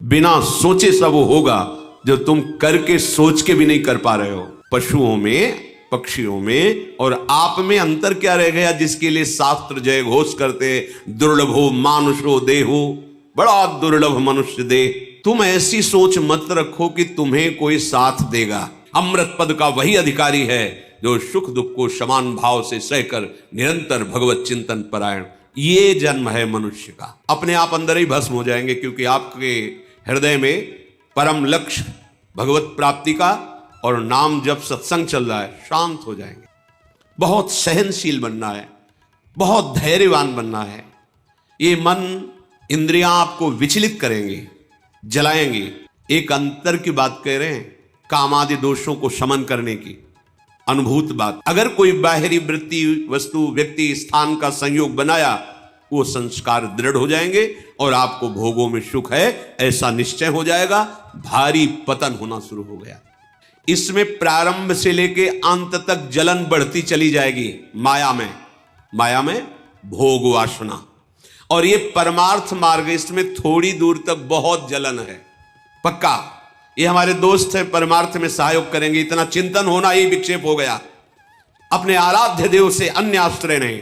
बिना सोचे सब वो होगा जो तुम करके सोच के भी नहीं कर पा रहे हो। पशुओं में, पक्षियों में और आप में अंतर क्या रह गया जिसके लिए शास्त्र जय घोष करते, दुर्लभो मानुषो देहो, बड़ा दुर्लभ मनुष्य देह। तुम ऐसी सोच मत रखो कि तुम्हें कोई साथ देगा। अमृत पद का वही अधिकारी है जो सुख दुख को समान भाव से सहकर निरंतर भगवत चिंतन परायण। ये जन्म है मनुष्य का। अपने आप अंदर ही भस्म हो जाएंगे, क्योंकि आपके हृदय में परम लक्ष्य भगवत प्राप्ति का और नाम जब सत्संग चल रहा है, शांत हो जाएंगे। बहुत सहनशील बनना है, बहुत धैर्यवान बनना है। ये मन इंद्रियां आपको विचलित करेंगे, जलाएंगे। एक अंतर की बात कह रहे हैं, कामादि दोषों को शमन करने की अनुभूत बात। अगर कोई बाहरी वृत्ति, वस्तु, व्यक्ति, स्थान का संयोग बनाया, वो संस्कार दृढ़ हो जाएंगे और आपको भोगों में सुख है ऐसा निश्चय हो जाएगा। भारी पतन होना शुरू हो गया। इसमें प्रारंभ से लेके अंत तक जलन बढ़ती चली जाएगी। माया में भोग वासना। और ये परमार्थ मार्ग, इसमें थोड़ी दूर तक बहुत जलन है, पक्का। ये हमारे दोस्त है, परमार्थ में सहयोग करेंगे। इतना चिंतन होना ही विक्षेप हो गया। अपने आराध्य देव से अन्य आश्रय नहीं,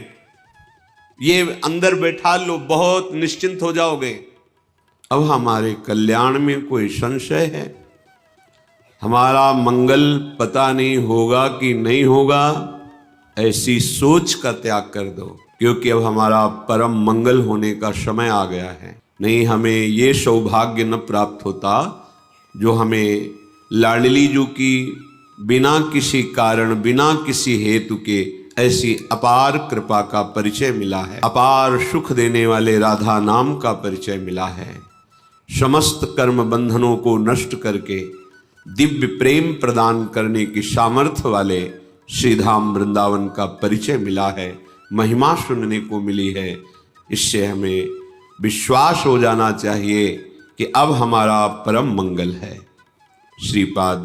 ये अंदर बैठा लो, बहुत निश्चिंत हो जाओगे। अब हमारे कल्याण में कोई संशय है? हमारा मंगल पता नहीं होगा कि नहीं होगा, ऐसी सोच का त्याग कर दो, क्योंकि अब हमारा परम मंगल होने का समय आ गया है। नहीं, हमें ये सौभाग्य न प्राप्त होता जो हमें लाडली जी की बिना किसी कारण, बिना किसी हेतु के ऐसी अपार कृपा का परिचय मिला है। अपार सुख देने वाले राधा नाम का परिचय मिला है। समस्त कर्म बंधनों को नष्ट करके दिव्य प्रेम प्रदान करने की सामर्थ्य वाले श्रीधाम वृंदावन का परिचय मिला है। महिमा सुनने को मिली है। इससे हमें विश्वास हो जाना चाहिए कि अब हमारा परम मंगल है। श्रीपाद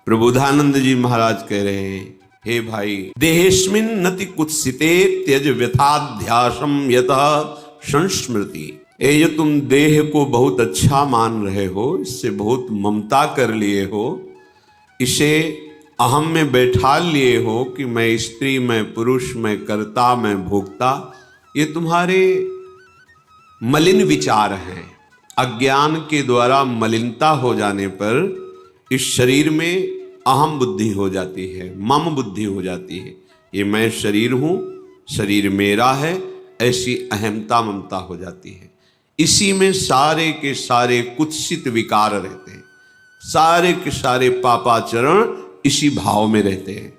प्रबोधानंद जी महाराज कह रहे हैं, हे भाई, देहेस्मिन् नति कुत्सिते त्यज व्यथाध्यासम यतः संस्मृति। ये जो तुम देह को बहुत अच्छा मान रहे हो, इससे बहुत ममता कर लिए हो, इसे अहम में बैठा लिए हो कि मैं स्त्री, मैं पुरुष, मैं कर्ता, मैं भोक्ता, ये तुम्हारे मलिन विचार हैं। अज्ञान के द्वारा मलिनता हो जाने पर इस शरीर में अहम बुद्धि हो जाती है, मम बुद्धि हो जाती है। ये मैं शरीर हूं, शरीर मेरा है, ऐसी अहमता ममता हो जाती है। इसी में सारे के सारे कुत्सित विकार रहते हैं, सारे के सारे पापाचरण इसी भाव में रहते हैं।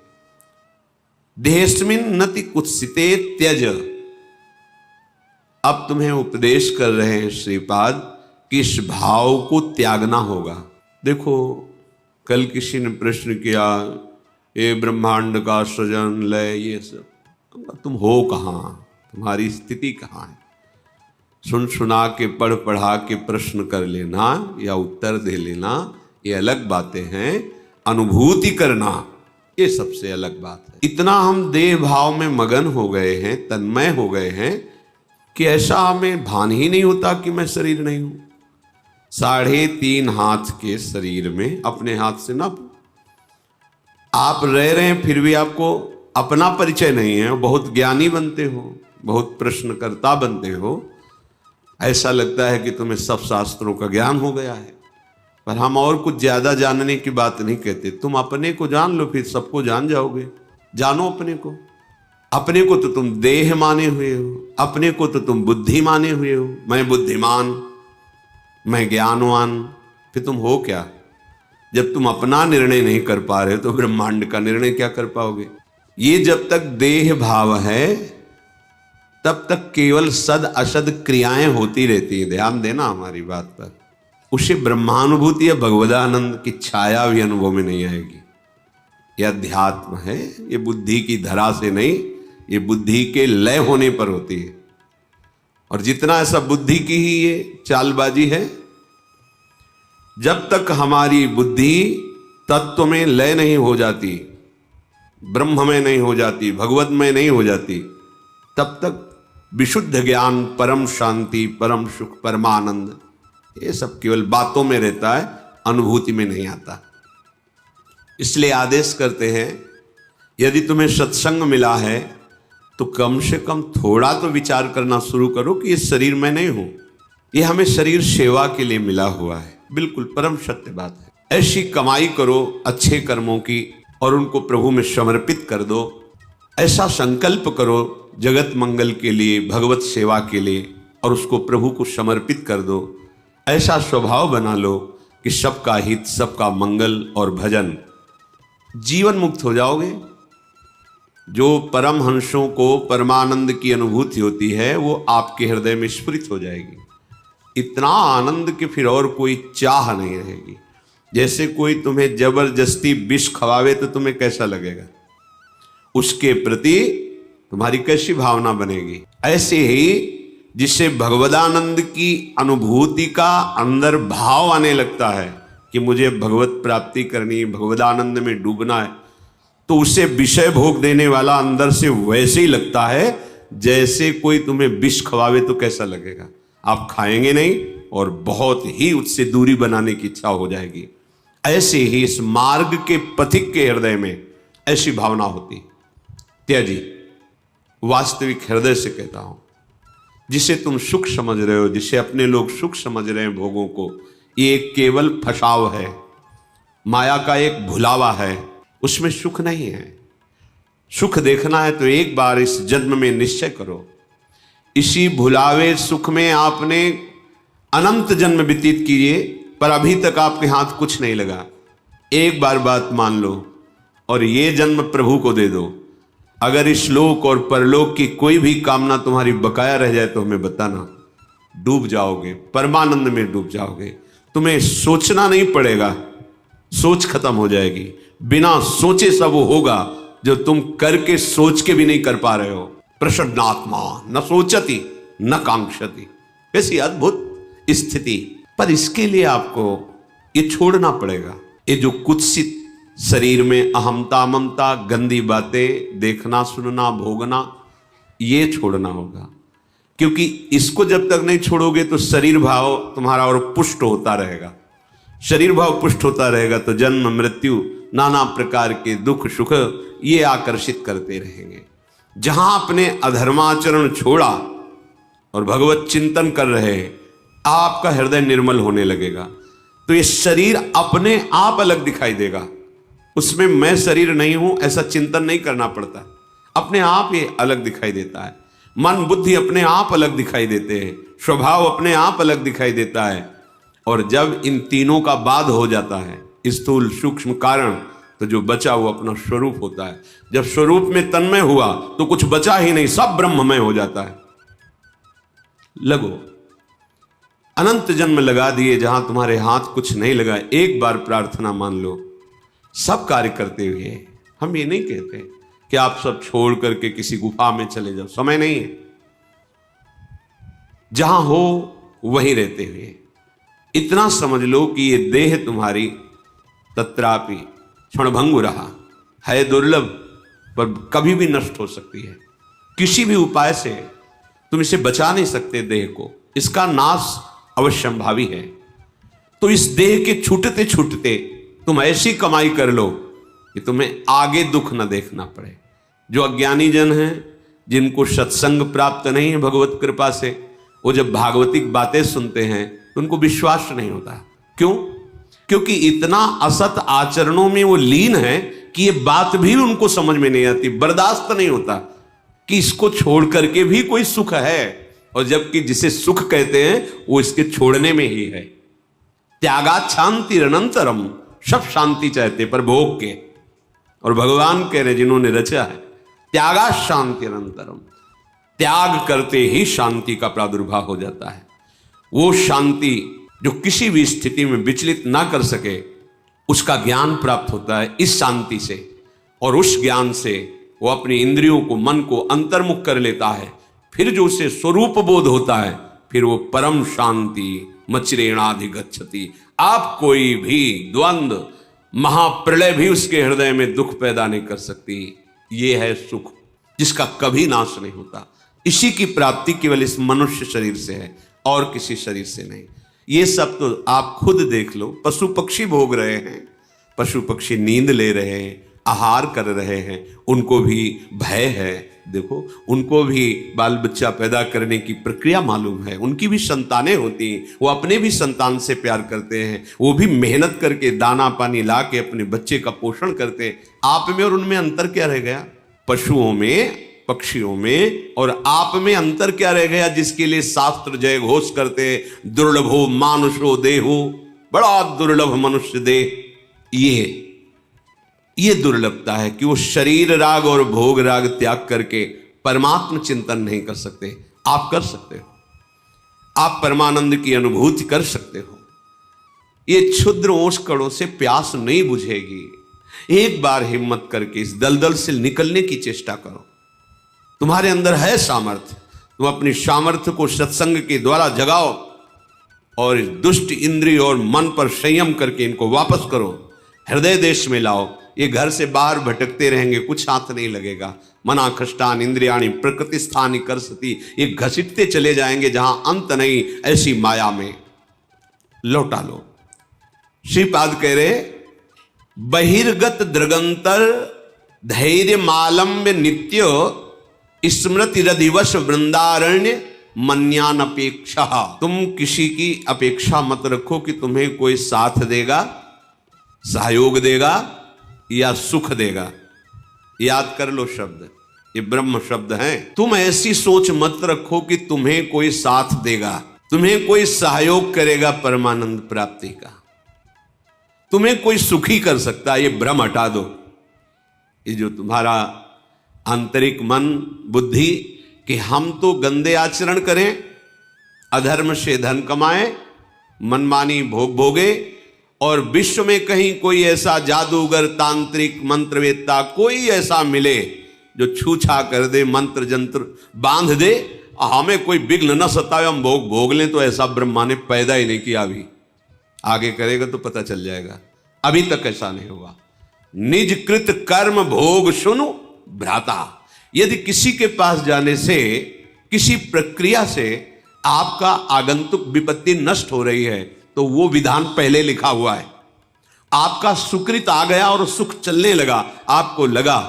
देहेस्मिन् नति कुत्सिते त्यज। अब तुम्हें उपदेश कर रहे हैं श्रीपाद कि इस भाव को त्यागना होगा। देखो, कल किसी ने प्रश्न किया, ये ब्रह्मांड का सृजन, लय, ये सब, तुम हो कहाँ, तुम्हारी स्थिति कहाँ है? सुन सुना के, पढ़ पढ़ा के प्रश्न कर लेना या उत्तर दे लेना, ये अलग बातें हैं। अनुभूति करना, ये सबसे अलग बात है। इतना हम देह भाव में मगन हो गए हैं, तन्मय हो गए हैं कि ऐसा हमें भान ही नहीं होता कि मैं शरीर नहीं हूं। 3.5 हाथ के शरीर में अपने हाथ से ना आप रह रहे हैं, फिर भी आपको अपना परिचय नहीं है। बहुत ज्ञानी बनते हो, बहुत प्रश्नकर्ता बनते हो, ऐसा लगता है कि तुम्हें सब शास्त्रों का ज्ञान हो गया है। पर हम और कुछ ज्यादा जानने की बात नहीं कहते। तुम अपने को जान लो, फिर सबको जान जाओगे। जानो अपने को। अपने को तो तुम देह माने हुए हो, अपने को तो तुम बुद्धि माने हुए हो। मैं बुद्धिमान, मैं ज्ञानवान, फिर तुम हो क्या? जब तुम अपना निर्णय नहीं कर पा रहे तो ब्रह्मांड का निर्णय क्या कर पाओगे? ये जब तक देह भाव है तब तक केवल सद असद क्रियाएं होती रहती हैं। ध्यान देना हमारी बात पर। उसे ब्रह्मानुभूति या भगवदानंद की छाया भी अनुभव में नहीं आएगी। यह अध्यात्म है, ये बुद्धि की धरा से नहीं, ये बुद्धि के लय होने पर होती है। और जितना ऐसा बुद्धि की ही ये चालबाजी है, जब तक हमारी बुद्धि तत्व में लय नहीं हो जाती, ब्रह्म में नहीं हो जाती, भगवत में नहीं हो जाती, तब तक विशुद्ध ज्ञान, परम शांति, परम सुख, परमानंद ये सब केवल बातों में रहता है, अनुभूति में नहीं आता। इसलिए आदेश करते हैं, यदि तुम्हें सत्संग मिला है तो कम से कम थोड़ा तो विचार करना शुरू करो कि ये शरीर मैं नहीं हूं, ये हमें शरीर सेवा के लिए मिला हुआ है। बिल्कुल परम सत्य बात है। ऐसी कमाई करो अच्छे कर्मों की और उनको प्रभु में समर्पित कर दो। ऐसा संकल्प करो जगत मंगल के लिए, भगवत सेवा के लिए, और उसको प्रभु को समर्पित कर दो। ऐसा स्वभाव बना लो कि सबका हित, सबका मंगल और भजन। जीवन मुक्त हो जाओगे। जो परमहंसों को परमानंद की अनुभूति होती है वो आपके हृदय में स्फुरित हो जाएगी। इतना आनंद कि फिर और कोई चाह नहीं रहेगी। जैसे कोई तुम्हें जबरदस्ती विष खवावे तो तुम्हें कैसा लगेगा, उसके प्रति तुम्हारी कैसी भावना बनेगी। ऐसे ही जिससे भगवदानंद की अनुभूति का अंदर भाव आने लगता है कि मुझे भगवत प्राप्ति करनी, भगवदानंद में डूबना है, तो उसे विषय भोग देने वाला अंदर से वैसे ही लगता है जैसे कोई तुम्हें विष खवावे तो कैसा लगेगा। आप खाएंगे नहीं और बहुत ही उससे दूरी बनाने की इच्छा हो जाएगी। ऐसे ही इस मार्ग के पथिक के हृदय में ऐसी भावना होती। त्याजी, वास्तविक हृदय से कहता हूं, जिसे तुम सुख समझ रहे हो, जिसे अपने लोग सुख समझ रहे हैं भोगों को, ये केवल फसाव है, माया का एक भुलावा है, उसमें सुख नहीं है। सुख देखना है तो एक बार इस जन्म में निश्चय करो। इसी भुलावे सुख में आपने अनंत जन्म व्यतीत किए पर अभी तक आपके हाथ कुछ नहीं लगा। एक बार बात मान लो और ये जन्म प्रभु को दे दो। अगर इस लोक और परलोक की कोई भी कामना तुम्हारी बकाया रह जाए तो हमें बताना, डूब जाओगे, परमानंद में डूब जाओगे। तुम्हें सोचना नहीं पड़ेगा, सोच खत्म हो जाएगी। बिना सोचे सब वो होगा जो तुम करके सोच के भी नहीं कर पा रहे हो। प्रसन्नात्मा न सोचती न कांक्षती, कैसी अद्भुत स्थिति। पर इसके लिए आपको ये छोड़ना पड़ेगा, ये जो कुत्सित शरीर में अहमता ममता, गंदी बातें देखना, सुनना, भोगना, ये छोड़ना होगा। क्योंकि इसको जब तक नहीं छोड़ोगे तो शरीर भाव तुम्हारा और पुष्ट होता रहेगा। शरीर भाव पुष्ट होता रहेगा तो जन्म मृत्यु, नाना प्रकार के दुख सुख ये आकर्षित करते रहेंगे। जहां आपने अधर्माचरण छोड़ा और भगवत चिंतन कर रहे, आपका हृदय निर्मल होने लगेगा तो ये शरीर अपने आप अलग दिखाई देगा। उसमें मैं शरीर नहीं हूं ऐसा चिंतन नहीं करना पड़ता, अपने आप ये अलग दिखाई देता है। मन बुद्धि अपने आप अलग दिखाई देते हैं, स्वभाव अपने आप अलग दिखाई देता है। और जब इन तीनों का बाध हो जाता है, स्थूल सूक्ष्म कारण, तो जो बचा वो अपना स्वरूप होता है। जब स्वरूप में तन्मय हुआ तो कुछ बचा ही नहीं, सब ब्रह्ममय हो जाता है। लगो, अनंत जन्म लगा दिए जहां तुम्हारे हाथ कुछ नहीं लगा। एक बार प्रार्थना मान लो, सब कार्य करते हुए। हम ये नहीं कहते कि आप सब छोड़ करके किसी गुफा में चले जाओ, समय नहीं है। जहां हो वहीं रहते हुए इतना समझ लो कि ये देह तुम्हारी तत्रापि क्षणभंगुर रहा है, दुर्लभ, पर कभी भी नष्ट हो सकती है। किसी भी उपाय से तुम इसे बचा नहीं सकते देह को, इसका नाश अवश्यंभावी है। तो इस देह के छूटते छूटते तुम ऐसी कमाई कर लो कि तुम्हें आगे दुख न देखना पड़े। जो अज्ञानी जन हैं, जिनको सत्संग प्राप्त नहीं है भगवत कृपा से, वो जब भागवतिक बातें सुनते हैं तो उनको विश्वास नहीं होता। क्यों? क्योंकि इतना असत आचरणों में वो लीन है कि ये बात भी उनको समझ में नहीं आती, बर्दाश्त नहीं होता कि इसको छोड़ करके भी कोई सुख है। और जबकि जिसे सुख कहते हैं वो इसके छोड़ने में ही है। त्यागात शांति अनंतरम, सब शांति चाहते पर भोग के। और भगवान कह रहे जिन्होंने रचा है, त्यागात शांति अनंतरम, त्याग करते ही शांति का प्रादुर्भाव हो जाता है। वो शांति जो किसी भी स्थिति में विचलित ना कर सके, उसका ज्ञान प्राप्त होता है इस शांति से। और उस ज्ञान से वो अपनी इंद्रियों को, मन को अंतर्मुख कर लेता है। फिर जो उसे स्वरूप बोध होता है, फिर वो परम शांति मचिरेणाधिगच्छति। आप कोई भी द्वंद्व, महाप्रलय भी उसके हृदय में दुख पैदा नहीं कर सकती। ये है सुख जिसका कभी नाश नहीं होता। इसी की प्राप्ति केवल इस मनुष्य शरीर से है और किसी शरीर से नहीं। ये सब तो आप खुद देख लो, पशु पक्षी भोग रहे हैं, पशु पक्षी नींद ले रहे हैं, आहार कर रहे हैं, उनको भी भय है। देखो, उनको भी बाल बच्चा पैदा करने की प्रक्रिया मालूम है, उनकी भी संतानें होती हैं, वो अपने भी संतान से प्यार करते हैं, वो भी मेहनत करके दाना पानी ला के अपने बच्चे का पोषण करते हैं। आप में और उनमें अंतर क्या रह गया? पशुओं में, पक्षियों में और आप में अंतर क्या रह गया, जिसके लिए शास्त्र जय घोष करते, दुर्लभो मानुषो देहो, बड़ा दुर्लभ मनुष्य देह। ये दुर्लभता है कि वो शरीर राग और भोग राग त्याग करके परमात्म चिंतन नहीं कर सकते। आप कर सकते हो, आप परमानंद की अनुभूति कर सकते हो। ये क्षुद्र ओस कणों से प्यास नहीं बुझेगी। एक बार हिम्मत करके इस दलदल से निकलने की चेष्टा करो। तुम्हारे अंदर है सामर्थ्य, तुम अपनी सामर्थ्य को सत्संग के द्वारा जगाओ और इस दुष्ट इंद्रिय और मन पर संयम करके इनको वापस करो, हृदय देश में लाओ। ये घर से बाहर भटकते रहेंगे, कुछ हाथ नहीं लगेगा। मना खष्टान इंद्रियाणी प्रकृति स्थानी कर सती, ये घसीटते चले जाएंगे जहां अंत नहीं, ऐसी माया में लौटा लो। श्रीपाद कह रहे, बहिर्गत दृगंतर धैर्य मालम्य नित्य स्मृति रधिवश वृंदारण्य मन्यान अपेक्षा। तुम किसी की अपेक्षा मत रखो कि तुम्हें कोई साथ देगा, सहयोग देगा या सुख देगा। याद कर लो शब्द, ये ब्रह्म शब्द है। तुम ऐसी सोच मत रखो कि तुम्हें कोई साथ देगा, तुम्हें कोई सहयोग करेगा परमानंद प्राप्ति का, तुम्हें कोई सुखी कर सकता है। ये भ्रम हटा दो। ये जो तुम्हारा आंतरिक मन बुद्धि कि हम तो गंदे आचरण करें, अधर्म से धन कमाएं, मनमानी भोग भोगे और विश्व में कहीं कोई ऐसा जादूगर तांत्रिक मंत्रवेत्ता कोई ऐसा मिले जो छूछा कर दे, मंत्र जंत्र बांध दे, हमें कोई विघ्न न सतावे, हम भोग भोग लें, तो ऐसा ब्रह्मा ने पैदा ही नहीं किया। अभी आगे करेगा तो पता चल जाएगा, अभी तक ऐसा नहीं हुआ। निज कृत कर्म भोग सुनो भ्राता। यदि किसी के पास जाने से, किसी प्रक्रिया से आपका आगंतुक विपत्ति नष्ट हो रही है, तो वो विधान पहले लिखा हुआ है। आपका सुकृत आ गया और सुख चलने लगा, आपको लगा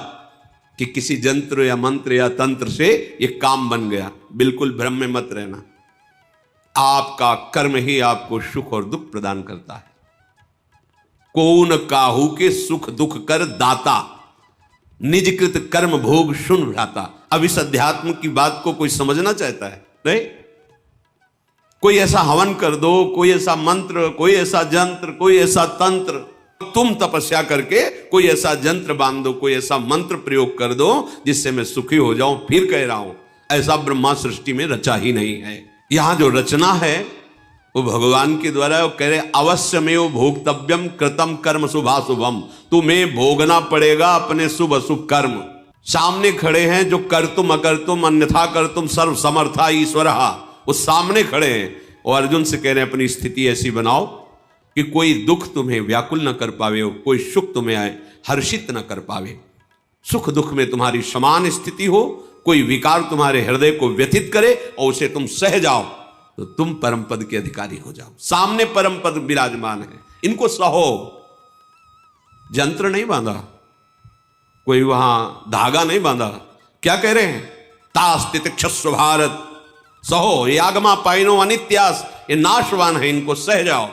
कि किसी जंत्र या मंत्र या तंत्र से ये काम बन गया, बिल्कुल भ्रम में मत रहना। आपका कर्म ही आपको सुख और दुख प्रदान करता है। कौन काहू के सुख दुख कर दाता, निजकृत कर्म भोग सुन भ्राता। अब इस अध्यात्म की बात को कोई समझना चाहता है? नहीं। कोई ऐसा हवन कर दो, कोई ऐसा मंत्र, कोई ऐसा जंत्र, कोई ऐसा तंत्र, तुम तपस्या करके कोई ऐसा जंत्र बांध दो, कोई ऐसा मंत्र प्रयोग कर दो जिससे मैं सुखी हो जाऊं। फिर कह रहा हूं, ऐसा ब्रह्मा सृष्टि में रचा ही नहीं है। यहां जो रचना है वो भगवान के द्वारा। वो कह रहे, अवश्यमेव भोक्तव्यम कृतम कर्म शुभाशुभम। तुम्हें भोगना पड़ेगा अपने शुभ अशुभ कर्म। सामने खड़े हैं जो कर तुम अकर तुम अन्यथा कर तुम सर्व समर्था ईश्वर, वो सामने खड़े हैं और अर्जुन से कह रहे हैं, अपनी स्थिति ऐसी बनाओ कि कोई दुख तुम्हें व्याकुल न कर पावे, कोई सुख तुम्हें आए हर्षित न कर पावे। सुख दुख में तुम्हारी समान स्थिति हो, कोई विकार तुम्हारे हृदय को व्यथित करे और उसे तुम सह जाओ, तो तुम परम पद के अधिकारी हो जाओ। सामने परम पद विराजमान है, इनको सहो। जंत्र नहीं बांधा, कोई वहां धागा नहीं बांधा। क्या कह रहे हैं? तास्तित क्षस्व भारत सहो, ये आगमा पाइनो अनित्यास, ये नाशवान है, इनको सह जाओ।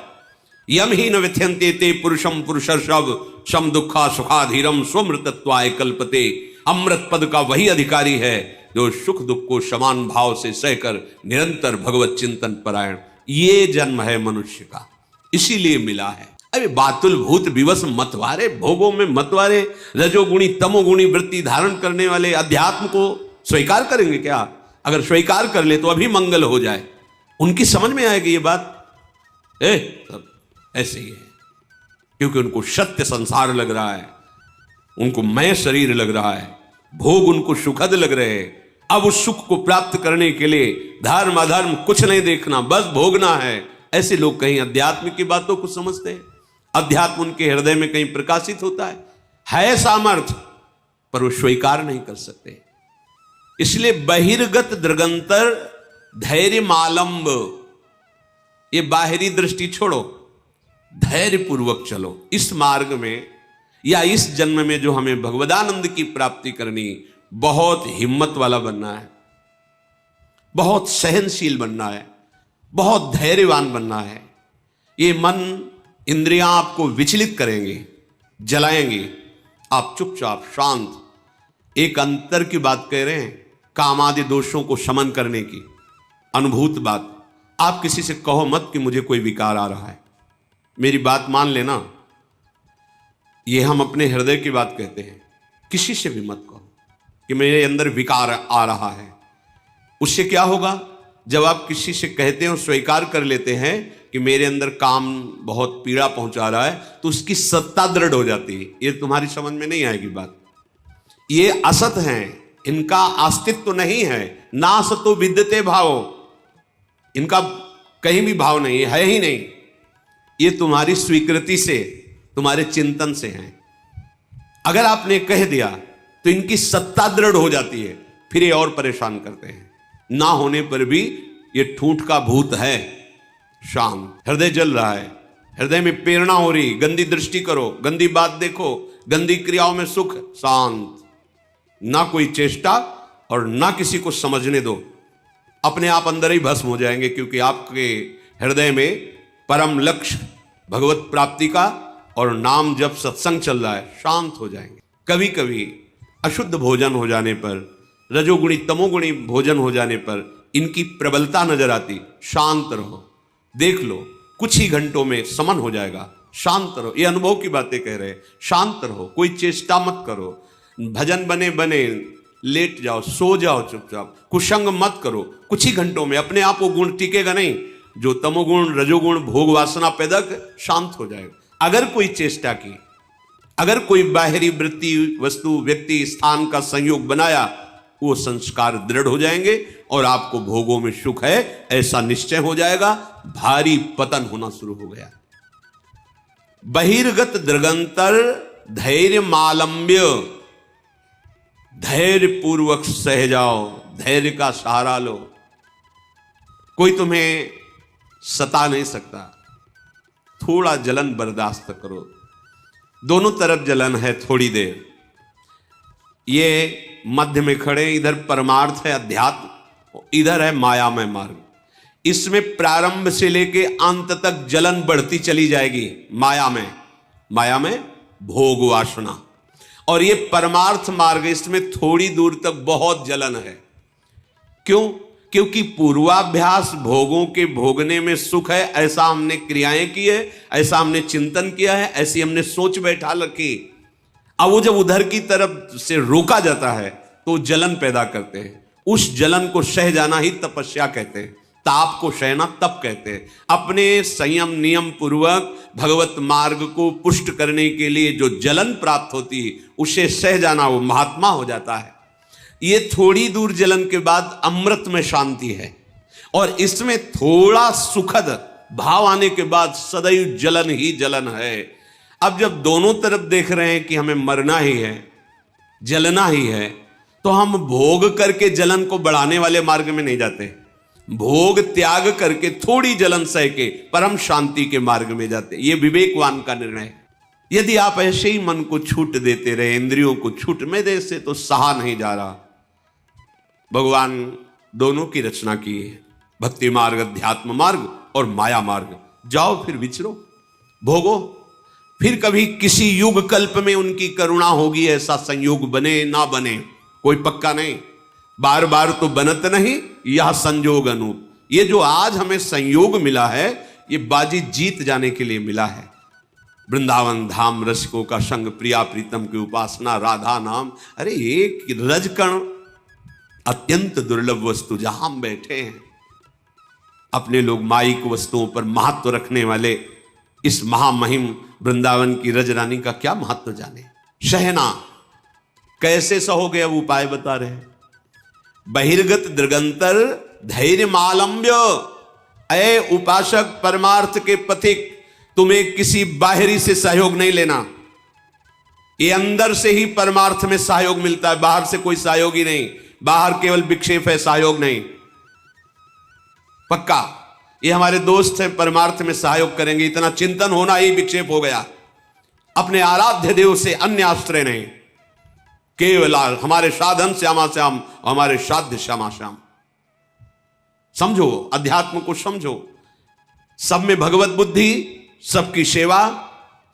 यम ही न व्यथ्यंते ते पुरुषम पुरुषर्षभ शम दुखा सुखाधीरम स्वमृतत्वाय कल्पते। अमृत पद का वही अधिकारी है जो सुख दुख को समान भाव से सहकर निरंतर भगवत चिंतन परायण। ये जन्म है मनुष्य का, इसीलिए मिला है। अरे बातुल भूत विवश मतवारे, भोगों में मतवारे, रजोगुणी तमोगुणी वृत्ति धारण करने वाले अध्यात्म को स्वीकार करेंगे क्या? अगर स्वीकार कर ले तो अभी मंगल हो जाए। उनकी समझ में आएगी ये बात, सब ऐसे ही है, क्योंकि उनको सत्य संसार लग रहा है, उनको मैं शरीर लग रहा है, भोग उनको सुखद लग रहे हैं। अब उस सुख को प्राप्त करने के लिए धर्म अधर्म कुछ नहीं देखना, बस भोगना है। ऐसे लोग कहीं अध्यात्म की बातों को समझते हैं, अध्यात्म उनके हृदय में कहीं प्रकाशित होता है सामर्थ्य, पर वो स्वीकार नहीं कर सकते। इसलिए बहिर्गत दृगंतर धैर्य मालंब, ये बाहरी दृष्टि छोड़ो, धैर्य पूर्वक चलो। इस मार्ग में या इस जन्म में जो हमें भगवदानंद की प्राप्ति करनी, बहुत हिम्मत वाला बनना है, बहुत सहनशील बनना है, बहुत धैर्यवान बनना है। ये मन इंद्रियां आपको विचलित करेंगे, जलाएंगे, आप चुपचाप शांत एक अंतर की बात कह रहे हैं, काम आदि दोषों को शमन करने की अनुभूत बात। आप किसी से कहो मत कि मुझे कोई विकार आ रहा है, मेरी बात मान लेना। ये हम अपने हृदय की बात कहते हैं, किसी से भी मत कहो कि मेरे अंदर विकार आ रहा है। उससे क्या होगा, जब आप किसी से कहते हैं और स्वीकार कर लेते हैं कि मेरे अंदर काम बहुत पीड़ा पहुंचा रहा है, तो उसकी सत्ता दृढ़ हो जाती है। ये तुम्हारी समझ में नहीं आएगी बात। ये असत हैं, इनका अस्तित्व तो नहीं है। ना असतो विद्यते भाव, इनका कहीं भी भाव नहीं है ही नहीं। ये तुम्हारी स्वीकृति से, तुम्हारे चिंतन से हैं। अगर आपने कह दिया तो इनकी सत्ता दृढ़ हो जाती है, फिर ये और परेशान करते हैं। ना होने पर भी ये ठूठ का भूत है। शांत, हृदय जल रहा है, हृदय में प्रेरणा हो रही, गंदी दृष्टि करो, गंदी बात देखो, गंदी क्रियाओं में सुख, शांत, ना कोई चेष्टा और ना किसी को समझने दो। अपने आप अंदर ही भस्म हो जाएंगे, क्योंकि आपके हृदय में परम लक्ष्य भगवत प्राप्ति का और नाम जब सत्संग चल रहा है, शांत हो जाएंगे। कभी कभी अशुद्ध भोजन हो जाने पर, रजोगुणी तमोगुणी भोजन हो जाने पर इनकी प्रबलता नजर आती। शांत रहो, देख लो, कुछ ही घंटों में समन हो जाएगा। शांत रहो, ये अनुभव की बातें कह रहे हैं। शांत रहो, कोई चेष्टा मत करो। भजन बने बने लेट जाओ, सो जाओ चुपचाप, कुसंग मत करो। कुछ ही घंटों में अपने आप वो गुण टिकेगा नहीं, जो तमोगुण रजोगुण भोग वासना पैदा शांत हो जाएगा। अगर कोई चेष्टा की, अगर कोई बाहरी वृत्ति वस्तु व्यक्ति स्थान का संयोग बनाया, वो संस्कार दृढ़ हो जाएंगे और आपको भोगों में सुख है ऐसा निश्चय हो जाएगा। भारी पतन होना शुरू हो गया। बहिर्गत दृगंतर धैर्य मालंब्य, धैर्य पूर्वक सह जाओ, धैर्य का सहारा लो। कोई तुम्हें सता नहीं सकता। थोड़ा जलन बर्दाश्त करो, दोनों तरफ जलन है थोड़ी देर। ये मध्य में खड़े, इधर परमार्थ है अध्यात्म, इधर है मायामय मार्ग। इसमें प्रारंभ से लेके अंत तक जलन बढ़ती चली जाएगी। माया में भोग वासना, और ये परमार्थ मार्ग, इसमें थोड़ी दूर तक बहुत जलन है। क्यों? क्योंकि पूर्वाभ्यास भोगों के भोगने में सुख है, ऐसा हमने क्रियाएं की है, ऐसा हमने चिंतन किया है, ऐसी हमने सोच बैठा रखी। अब वो जब उधर की तरफ से रोका जाता है तो जलन पैदा करते हैं। उस जलन को सह जाना ही तपस्या कहते हैं। ताप को सहना तप कहते हैं। अपने संयम नियम पूर्वक भगवत मार्ग को पुष्ट करने के लिए जो जलन प्राप्त होती है, उसे सह जाना, वो महात्मा हो जाता है। ये थोड़ी दूर जलन के बाद अमृत में शांति है, और इसमें थोड़ा सुखद भाव आने के बाद सदैव जलन ही जलन है। अब जब दोनों तरफ देख रहे हैं कि हमें मरना ही है, जलना ही है, तो हम भोग करके जलन को बढ़ाने वाले मार्ग में नहीं जाते। भोग त्याग करके थोड़ी जलन सह के परम शांति के मार्ग में जाते। ये विवेकवान का निर्णय है। यदि आप ऐसे ही मन को छूट देते रहे, इंद्रियों को छूट में दे से, तो सहा नहीं जा रहा। भगवान दोनों की रचना की है, भक्ति मार्ग, अध्यात्म मार्ग और माया मार्ग। जाओ, फिर विचरो, भोगो। फिर कभी किसी युग कल्प में उनकी करुणा होगी, ऐसा संयोग बने ना बने कोई पक्का नहीं। बार बार तो बनत नहीं, यह संयोग अनूप। ये जो आज हमें संयोग मिला है, ये बाजी जीत जाने के लिए मिला है। वृंदावन धाम रसिकों का संग, प्रिया प्रीतम की उपासना, राधा नाम। अरे एक रजकण अत्यंत दुर्लभ वस्तु, जहां हम बैठे हैं, अपने लोग माइक वस्तुओं पर महत्व रखने वाले इस महामहिम वृंदावन की रज रानी का क्या महत्व जाने। सहना कैसे सहोगे, अब उपाय बता रहे हैं। बहिर्गत दृगंतर धैर्य मालंब्य। अय उपासक, परमार्थ के पथिक, तुम्हें किसी बाहरी से सहयोग नहीं लेना। ये अंदर से ही परमार्थ में सहयोग मिलता है, बाहर से कोई सहयोग ही नहीं। बाहर केवल विक्षेप है, सहयोग नहीं। पक्का ये हमारे दोस्त हैं, परमार्थ में सहयोग करेंगे, इतना चिंतन होना ही विक्षेप हो गया। अपने आराध्य देव से अन्य आश्रय नहीं, केवल हमारे साधन श्यामा श्याम, हमारे साध्य श्यामा श्याम। समझो, अध्यात्म को समझो, सब में भगवत बुद्धि, सबकी सेवा,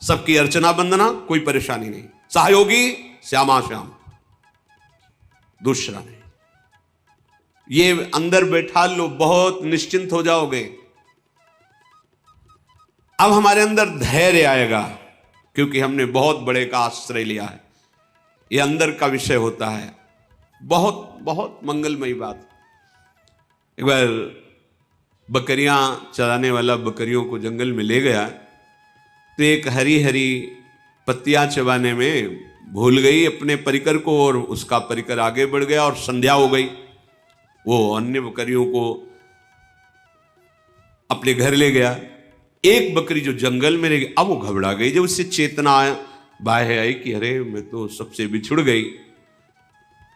सबकी अर्चना वंदना, कोई परेशानी नहीं, सहयोगी श्यामा श्याम, दूसरा नहीं। ये अंदर बैठा लो, बहुत निश्चिंत हो जाओगे। अब हमारे अंदर धैर्य आएगा, क्योंकि हमने बहुत बड़े का आश्रय लिया है। ये अंदर का विषय होता है। बहुत बहुत मंगलमयी बात। एक बार बकरियां चराने वाला बकरियों को जंगल में ले गया, तो एक हरी हरी पत्तियां चबाने में भूल गई अपने परिकर को, और उसका परिकर आगे बढ़ गया और संध्या हो गई। वो अन्य बकरियों को अपने घर ले गया। एक बकरी जो जंगल में रह गई, अब वो घबरा गई। जब उससे चेतना बाहर आई कि अरे मैं तो सबसे बिछुड़ गई,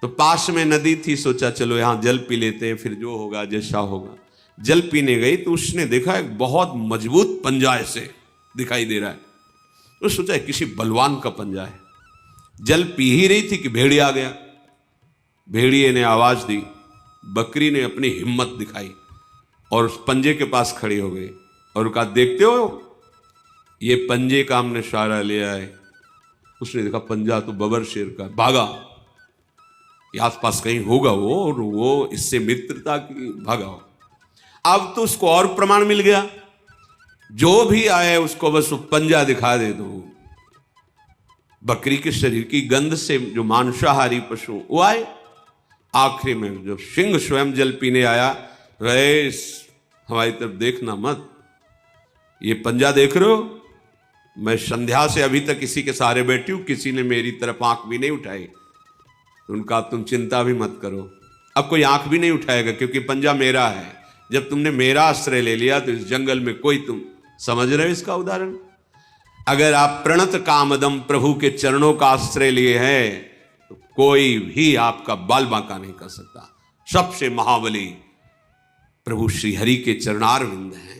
तो पास में नदी थी, सोचा चलो यहां जल पी लेते हैं, फिर जो होगा जैसा होगा। जल पीने गई तो उसने देखा एक बहुत मजबूत पंजा ऐसे दिखाई दे रहा है। तो सोचा किसी बलवान का पंजा है। जल पी ही रही थी कि भेड़िया आ गया। भेड़िए ने आवाज दी, बकरी ने अपनी हिम्मत दिखाई और उस पंजे के पास खड़ी हो गई और कहा, देखते हो ये पंजे का हमने सहारा लिया है। उसने देखा पंजा तो बबर शेर का, भागा। ये आसपास कहीं होगा वो, और वो इससे मित्रता की, भागा। अब तो उसको और प्रमाण मिल गया, जो भी आए उसको बस वो पंजा दिखा दे दो। बकरी के शरीर की गंध से जो मांसाहारी पशु वो आए। आखिरी में जो सिंह स्वयं जल पीने आया, रहे हमारी तरफ देखना मत, ये पंजा देख रहे हो, मैं संध्या से अभी तक इसी के सहारे बैठी हूं, किसी ने मेरी तरफ आंख भी नहीं उठाई। उनका तुम चिंता भी मत करो, अब कोई आंख भी नहीं उठाएगा, क्योंकि पंजा मेरा है। जब तुमने मेरा आश्रय ले लिया तो इस जंगल में कोई, तुम समझ रहे हो इसका उदाहरण। अगर आप प्रणत कामदम प्रभु के चरणों का आश्रय लिए हैं, तो कोई भी आपका बाल बांका नहीं कर सकता। सबसे महाबली प्रभु श्री हरि के चरणारविंद हैं।